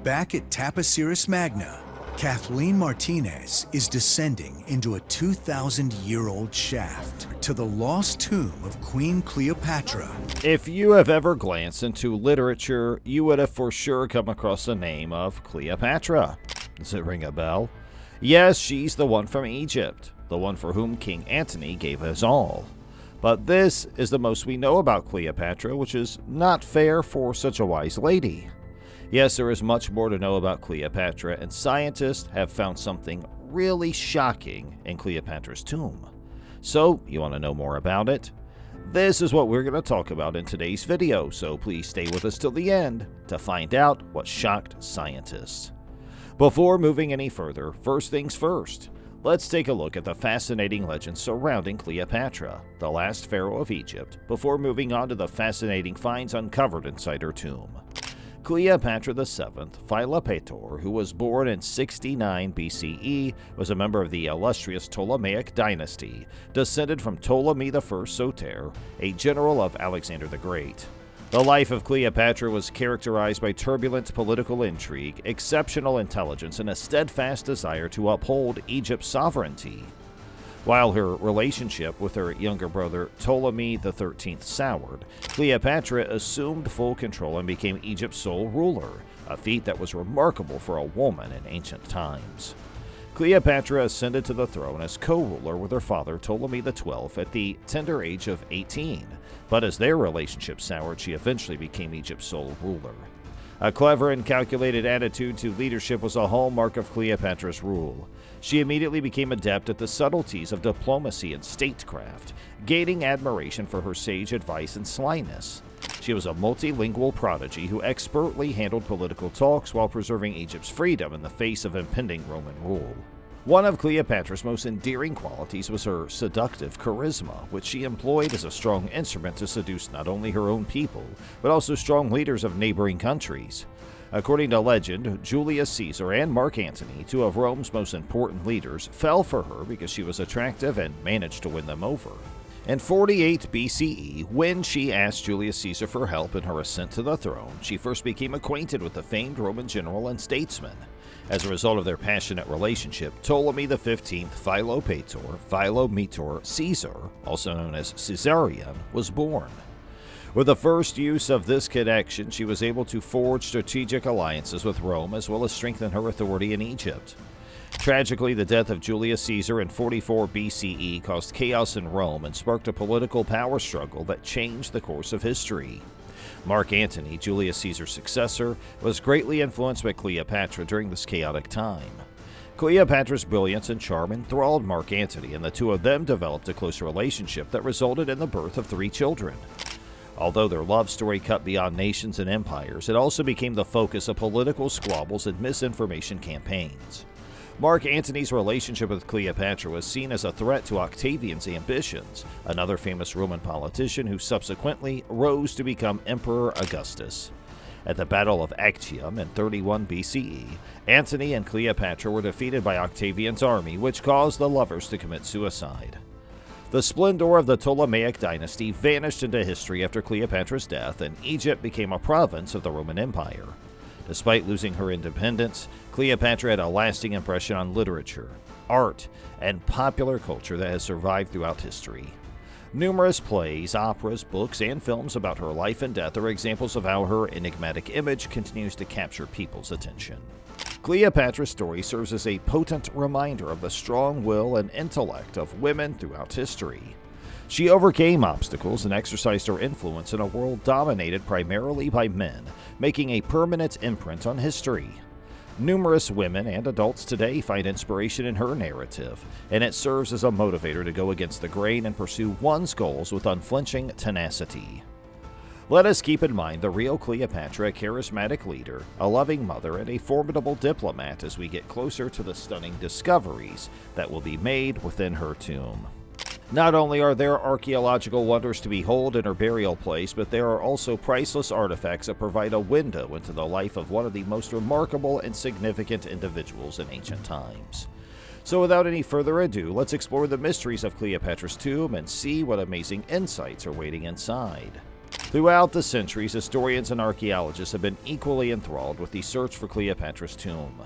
Back at Taposiris Magna, Kathleen Martinez is descending into a 2,000-year-old shaft to the lost tomb of Queen Cleopatra. If you have ever glanced into literature, you would have for sure come across the name of Cleopatra. Does it ring a bell? Yes, she's the one from Egypt, the one for whom King Antony gave his all. But this is the most we know about Cleopatra, which is not fair for such a wise lady. Yes, there is much more to know about Cleopatra, and scientists have found something really shocking in Cleopatra's tomb. So, you want to know more about it? This is what we're going to talk about in today's video, so please stay with us till the end to find out what shocked scientists. Before moving any further, first things first, let's take a look at the fascinating legends surrounding Cleopatra, the last pharaoh of Egypt, before moving on to the fascinating finds uncovered inside her tomb. Cleopatra VII Philopator, who was born in 69 BCE, was a member of the illustrious Ptolemaic dynasty, descended from Ptolemy I Soter, a general of Alexander the Great. The life of Cleopatra was characterized by turbulent political intrigue, exceptional intelligence, and a steadfast desire to uphold Egypt's sovereignty. While her relationship with her younger brother Ptolemy XIII soured, Cleopatra assumed full control and became Egypt's sole ruler, a feat that was remarkable for a woman in ancient times. Cleopatra ascended to the throne as co-ruler with her father Ptolemy XII at the tender age of 18, but as their relationship soured, she eventually became Egypt's sole ruler. A clever and calculated attitude to leadership was a hallmark of Cleopatra's rule. She immediately became adept at the subtleties of diplomacy and statecraft, gaining admiration for her sage advice and slyness. She was a multilingual prodigy who expertly handled political talks while preserving Egypt's freedom in the face of impending Roman rule. One of Cleopatra's most endearing qualities was her seductive charisma, which she employed as a strong instrument to seduce not only her own people, but also strong leaders of neighboring countries. According to legend, Julius Caesar and Mark Antony, two of Rome's most important leaders, fell for her because she was attractive and managed to win them over. In 48 BCE, when she asked Julius Caesar for help in her ascent to the throne, she first became acquainted with the famed Roman general and statesman. As a result of their passionate relationship, Ptolemy XV Philopator Caesar, also known as Caesarion, was born. With the first use of this connection, she was able to forge strategic alliances with Rome as well as strengthen her authority in Egypt. Tragically, the death of Julius Caesar in 44 BCE caused chaos in Rome and sparked a political power struggle that changed the course of history. Mark Antony, Julius Caesar's successor, was greatly influenced by Cleopatra during this chaotic time. Cleopatra's brilliance and charm enthralled Mark Antony, and the two of them developed a close relationship that resulted in the birth of 3 children. Although their love story cut beyond nations and empires, it also became the focus of political squabbles and misinformation campaigns. Mark Antony's relationship with Cleopatra was seen as a threat to Octavian's ambitions, another famous Roman politician who subsequently rose to become Emperor Augustus. At the Battle of Actium in 31 BCE, Antony and Cleopatra were defeated by Octavian's army, which caused the lovers to commit suicide. The splendor of the Ptolemaic dynasty vanished into history after Cleopatra's death, and Egypt became a province of the Roman Empire. Despite losing her independence, Cleopatra had a lasting impression on literature, art, and popular culture that has survived throughout history. Numerous plays, operas, books, and films about her life and death are examples of how her enigmatic image continues to capture people's attention. Cleopatra's story serves as a potent reminder of the strong will and intellect of women throughout history. She overcame obstacles and exercised her influence in a world dominated primarily by men, making a permanent imprint on history. Numerous women and adults today find inspiration in her narrative, and it serves as a motivator to go against the grain and pursue one's goals with unflinching tenacity. Let us keep in mind the real Cleopatra, a charismatic leader, a loving mother, and a formidable diplomat as we get closer to the stunning discoveries that will be made within her tomb. Not only are there archaeological wonders to behold in her burial place, but there are also priceless artifacts that provide a window into the life of one of the most remarkable and significant individuals in ancient times. So without any further ado, let's explore the mysteries of Cleopatra's tomb and see what amazing insights are waiting inside. Throughout the centuries, historians and archaeologists have been equally enthralled with the search for Cleopatra's tomb.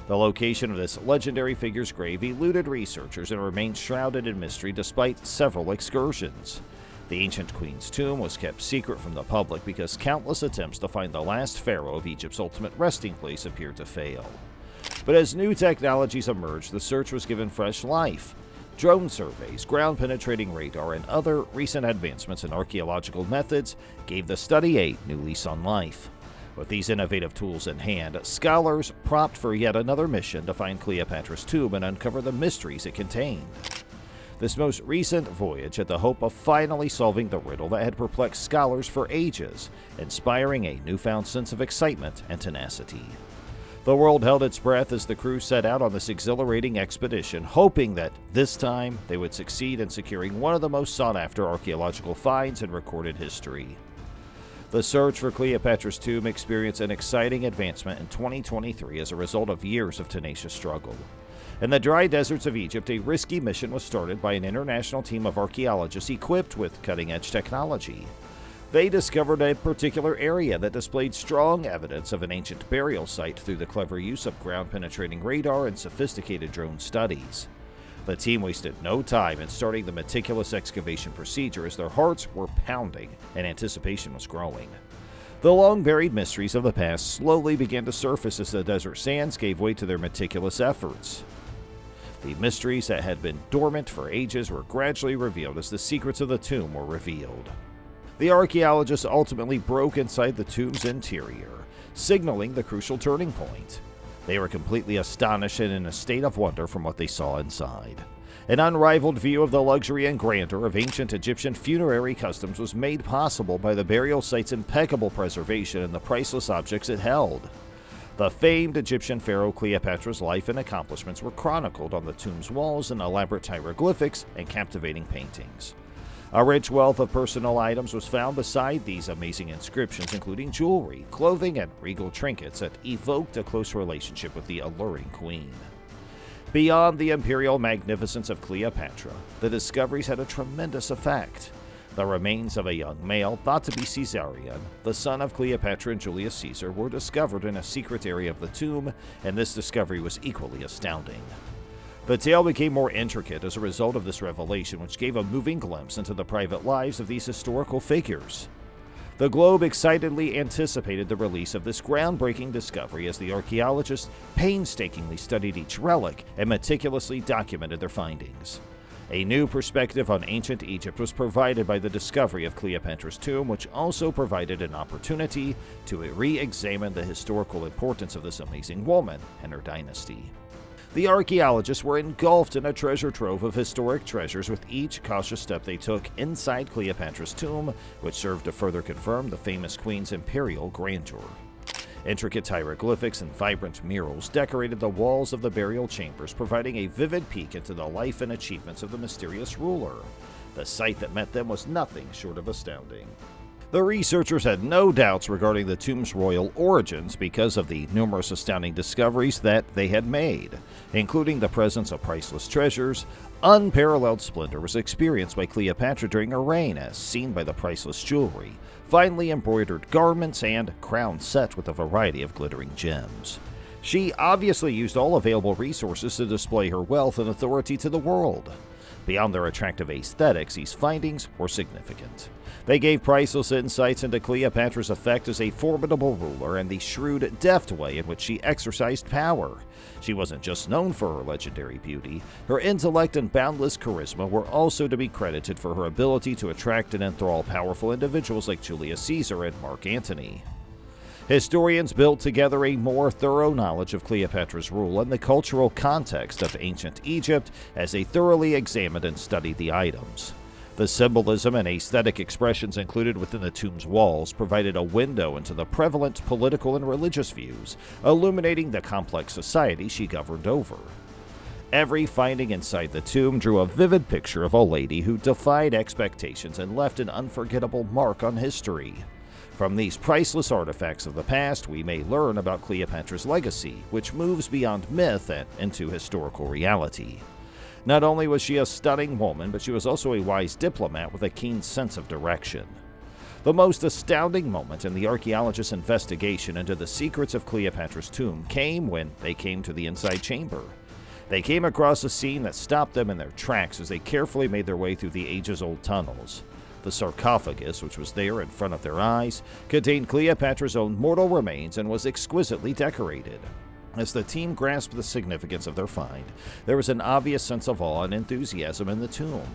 The location of this legendary figure's grave eluded researchers and remained shrouded in mystery despite several excursions. The ancient queen's tomb was kept secret from the public because countless attempts to find the last pharaoh of Egypt's ultimate resting place appeared to fail. But as new technologies emerged, the search was given fresh life. Drone surveys, ground-penetrating radar, and other recent advancements in archaeological methods gave the study a new lease on life. With these innovative tools in hand, scholars prepped for yet another mission to find Cleopatra's tomb and uncover the mysteries it contained. This most recent voyage had the hope of finally solving the riddle that had perplexed scholars for ages, inspiring a newfound sense of excitement and tenacity. The world held its breath as the crew set out on this exhilarating expedition, hoping that this time they would succeed in securing one of the most sought-after archaeological finds in recorded history. The search for Cleopatra's tomb experienced an exciting advancement in 2023 as a result of years of tenacious struggle. In the dry deserts of Egypt, a risky mission was started by an international team of archaeologists equipped with cutting-edge technology. They discovered a particular area that displayed strong evidence of an ancient burial site through the clever use of ground-penetrating radar and sophisticated drone studies. The team wasted no time in starting the meticulous excavation procedure as their hearts were pounding and anticipation was growing. The long-buried mysteries of the past slowly began to surface as the desert sands gave way to their meticulous efforts. The mysteries that had been dormant for ages were gradually revealed as the secrets of the tomb were revealed. The archaeologists ultimately broke inside the tomb's interior, signaling the crucial turning point. They were completely astonished and in a state of wonder from what they saw inside. An unrivaled view of the luxury and grandeur of ancient Egyptian funerary customs was made possible by the burial site's impeccable preservation and the priceless objects it held. The famed Egyptian pharaoh Cleopatra's life and accomplishments were chronicled on the tomb's walls in elaborate hieroglyphics and captivating paintings. A rich wealth of personal items was found beside these amazing inscriptions, including jewelry, clothing, and regal trinkets that evoked a close relationship with the alluring queen. Beyond the imperial magnificence of Cleopatra, the discoveries had a tremendous effect. The remains of a young male, thought to be Caesarion, the son of Cleopatra and Julius Caesar, were discovered in a secret area of the tomb, and this discovery was equally astounding. The tale became more intricate as a result of this revelation, which gave a moving glimpse into the private lives of these historical figures. The Globe excitedly anticipated the release of this groundbreaking discovery as the archaeologists painstakingly studied each relic and meticulously documented their findings. A new perspective on ancient Egypt was provided by the discovery of Cleopatra's tomb, which also provided an opportunity to re-examine the historical importance of this amazing woman and her dynasty. The archaeologists were engulfed in a treasure trove of historic treasures with each cautious step they took inside Cleopatra's tomb, which served to further confirm the famous queen's imperial grandeur. Intricate hieroglyphics and vibrant murals decorated the walls of the burial chambers, providing a vivid peek into the life and achievements of the mysterious ruler. The sight that met them was nothing short of astounding. The researchers had no doubts regarding the tomb's royal origins because of the numerous astounding discoveries that they had made, including the presence of priceless treasures. Unparalleled splendor was experienced by Cleopatra during her reign, as seen by the priceless jewelry, finely embroidered garments, and crowns set with a variety of glittering gems. She obviously used all available resources to display her wealth and authority to the world. Beyond their attractive aesthetics, these findings were significant. They gave priceless insights into Cleopatra's effect as a formidable ruler and the shrewd, deft way in which she exercised power. She wasn't just known for her legendary beauty. Her intellect and boundless charisma were also to be credited for her ability to attract and enthrall powerful individuals like Julius Caesar and Mark Antony. Historians built together a more thorough knowledge of Cleopatra's rule and the cultural context of ancient Egypt as they thoroughly examined and studied the items. The symbolism and aesthetic expressions included within the tomb's walls provided a window into the prevalent political and religious views, illuminating the complex society she governed over. Every finding inside the tomb drew a vivid picture of a lady who defied expectations and left an unforgettable mark on history. From these priceless artifacts of the past, we may learn about Cleopatra's legacy, which moves beyond myth and into historical reality. Not only was she a stunning woman, but she was also a wise diplomat with a keen sense of direction. The most astounding moment in the archaeologists' investigation into the secrets of Cleopatra's tomb came when they came to the inside chamber. They came across a scene that stopped them in their tracks as they carefully made their way through the ages-old tunnels. The sarcophagus, which was there in front of their eyes, contained Cleopatra's own mortal remains and was exquisitely decorated. As the team grasped the significance of their find, there was an obvious sense of awe and enthusiasm in the tomb.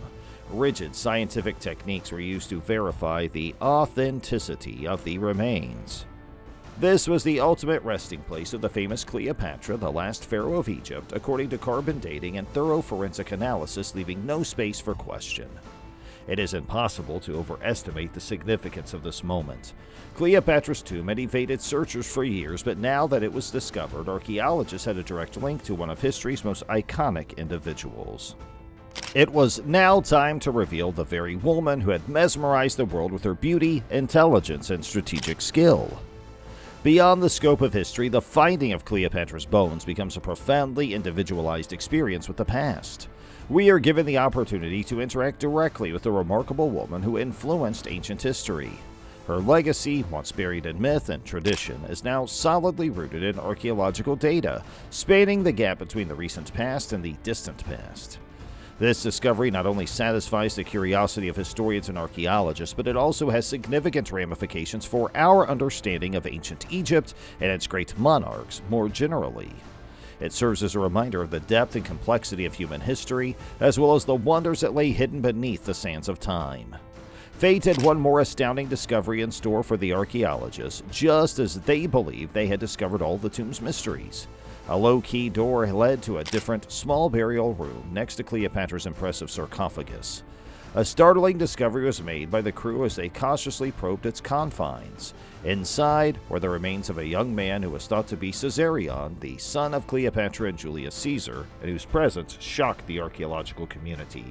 Rigid scientific techniques were used to verify the authenticity of the remains. This was the ultimate resting place of the famous Cleopatra, the last pharaoh of Egypt, according to carbon dating and thorough forensic analysis, leaving no space for question. It is impossible to overestimate the significance of this moment. Cleopatra's tomb had evaded searchers for years, but now that it was discovered, archaeologists had a direct link to one of history's most iconic individuals. It was now time to reveal the very woman who had mesmerized the world with her beauty, intelligence, and strategic skill. Beyond the scope of history, the finding of Cleopatra's bones becomes a profoundly individualized experience with the past. We are given the opportunity to interact directly with the remarkable woman who influenced ancient history. Her legacy, once buried in myth and tradition, is now solidly rooted in archaeological data, spanning the gap between the recent past and the distant past. This discovery not only satisfies the curiosity of historians and archaeologists, but it also has significant ramifications for our understanding of ancient Egypt and its great monarchs more generally. It serves as a reminder of the depth and complexity of human history, as well as the wonders that lay hidden beneath the sands of time. Fate had one more astounding discovery in store for the archaeologists, just as they believed they had discovered all the tomb's mysteries. A low-key door led to a different, small burial room next to Cleopatra's impressive sarcophagus. A startling discovery was made by the crew as they cautiously probed its confines. Inside were the remains of a young man who was thought to be Caesarion, the son of Cleopatra and Julius Caesar, and whose presence shocked the archaeological community.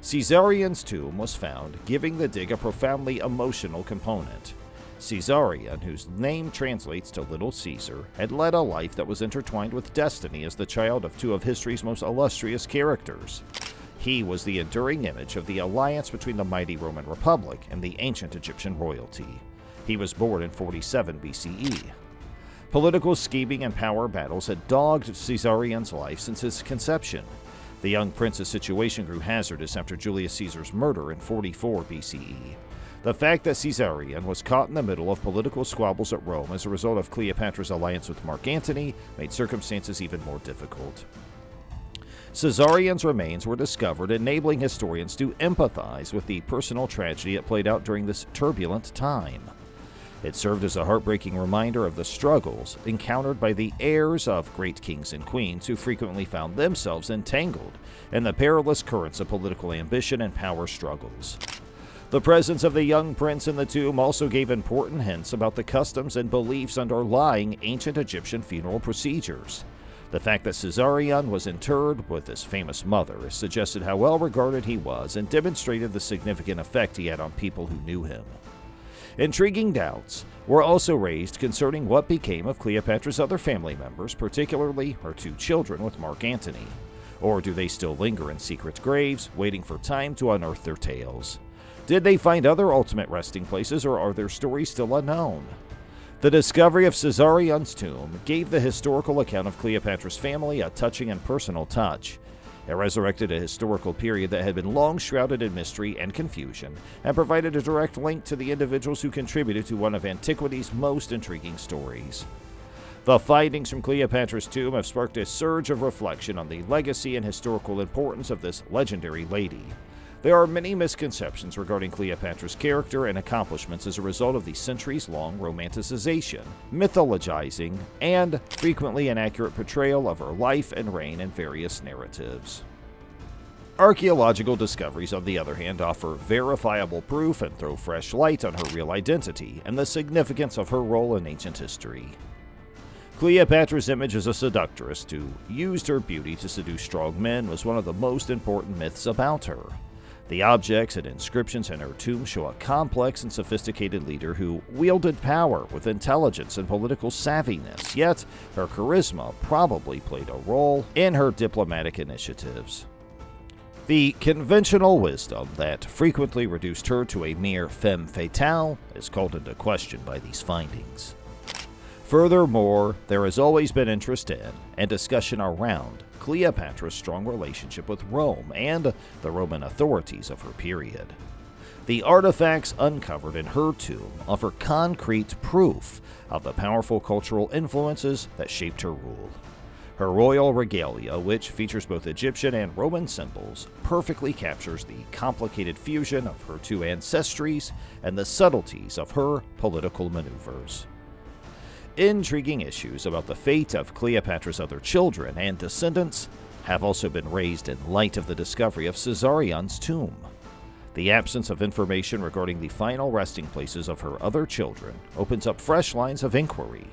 Caesarion's tomb was found, giving the dig a profoundly emotional component. Caesarion, whose name translates to Little Caesar, had led a life that was intertwined with destiny as the child of two of history's most illustrious characters. He was the enduring image of the alliance between the mighty Roman Republic and the ancient Egyptian royalty. He was born in 47 BCE. Political scheming and power battles had dogged Caesarion's life since his conception. The young prince's situation grew hazardous after Julius Caesar's murder in 44 BCE. The fact that Caesarion was caught in the middle of political squabbles at Rome as a result of Cleopatra's alliance with Mark Antony made circumstances even more difficult. Caesarion's remains were discovered, enabling historians to empathize with the personal tragedy that played out during this turbulent time. It served as a heartbreaking reminder of the struggles encountered by the heirs of great kings and queens who frequently found themselves entangled in the perilous currents of political ambition and power struggles. The presence of the young prince in the tomb also gave important hints about the customs and beliefs underlying ancient Egyptian funeral procedures. The fact that Caesarion was interred with his famous mother suggested how well regarded he was and demonstrated the significant effect he had on people who knew him. Intriguing doubts were also raised concerning what became of Cleopatra's other family members, particularly her two children with Mark Antony. Or do they still linger in secret graves, waiting for time to unearth their tales? Did they find other ultimate resting places, or are their stories still unknown? The discovery of Caesarion's tomb gave the historical account of Cleopatra's family a touching and personal touch. It resurrected a historical period that had been long shrouded in mystery and confusion, and provided a direct link to the individuals who contributed to one of antiquity's most intriguing stories. The findings from Cleopatra's tomb have sparked a surge of reflection on the legacy and historical importance of this legendary lady. There are many misconceptions regarding Cleopatra's character and accomplishments as a result of the centuries-long romanticization, mythologizing, and frequently inaccurate portrayal of her life and reign in various narratives. Archaeological discoveries, on the other hand, offer verifiable proof and throw fresh light on her real identity and the significance of her role in ancient history. Cleopatra's image as a seductress who used her beauty to seduce strong men was one of the most important myths about her. The objects and inscriptions in her tomb show a complex and sophisticated leader who wielded power with intelligence and political savviness, yet her charisma probably played a role in her diplomatic initiatives. The conventional wisdom that frequently reduced her to a mere femme fatale is called into question by these findings. Furthermore, there has always been interest in and discussion around Cleopatra's strong relationship with Rome and the Roman authorities of her period. The artifacts uncovered in her tomb offer concrete proof of the powerful cultural influences that shaped her rule. Her royal regalia, which features both Egyptian and Roman symbols, perfectly captures the complicated fusion of her two ancestries and the subtleties of her political maneuvers. Intriguing issues about the fate of Cleopatra's other children and descendants have also been raised in light of the discovery of Caesarion's tomb. The absence of information regarding the final resting places of her other children opens up fresh lines of inquiry,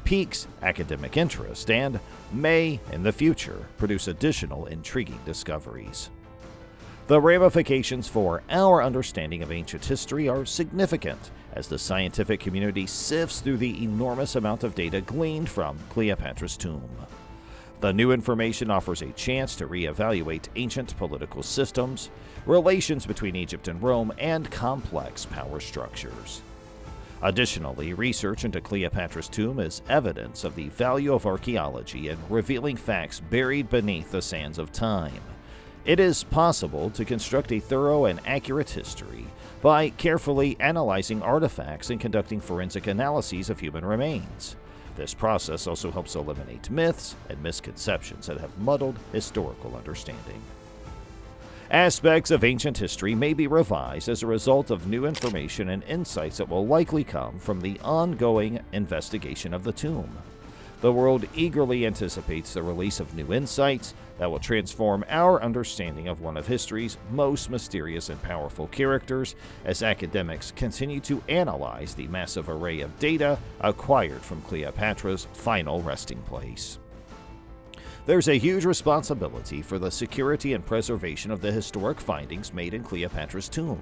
piques academic interest, and may, in the future, produce additional intriguing discoveries. The ramifications for our understanding of ancient history are significant as the scientific community sifts through the enormous amount of data gleaned from Cleopatra's tomb. The new information offers a chance to reevaluate ancient political systems, relations between Egypt and Rome, and complex power structures. Additionally, research into Cleopatra's tomb is evidence of the value of archaeology in revealing facts buried beneath the sands of time. It is possible to construct a thorough and accurate history by carefully analyzing artifacts and conducting forensic analyses of human remains. This process also helps eliminate myths and misconceptions that have muddled historical understanding. Aspects of ancient history may be revised as a result of new information and insights that will likely come from the ongoing investigation of the tomb. The world eagerly anticipates the release of new insights that will transform our understanding of one of history's most mysterious and powerful characters as academics continue to analyze the massive array of data acquired from Cleopatra's final resting place. There's a huge responsibility for the security and preservation of the historic findings made in Cleopatra's tomb.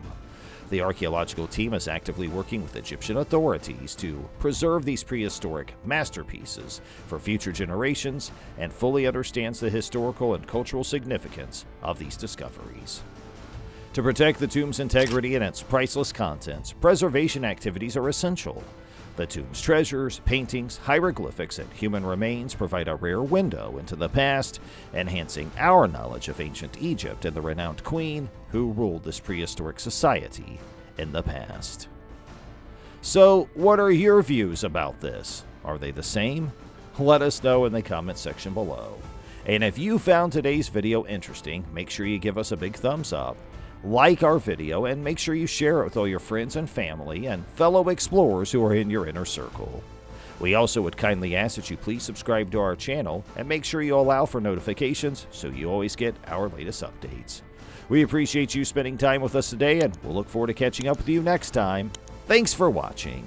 The archaeological team is actively working with Egyptian authorities to preserve these prehistoric masterpieces for future generations and fully understands the historical and cultural significance of these discoveries. To protect the tomb's integrity and its priceless contents, preservation activities are essential. The tomb's treasures, paintings, hieroglyphics, and human remains provide a rare window into the past, enhancing our knowledge of ancient Egypt and the renowned queen who ruled this prehistoric society in the past. So, what are your views about this? Are they the same? Let us know in the comment section below. And if you found today's video interesting, make sure you give us a big thumbs up. Like our video and make sure you share it with all your friends and family and fellow explorers who are in your inner circle. We also would kindly ask that you please subscribe to our channel and make sure you allow for notifications so you always get our latest updates. We appreciate you spending time with us today and we'll look forward to catching up with you next time. Thanks for watching.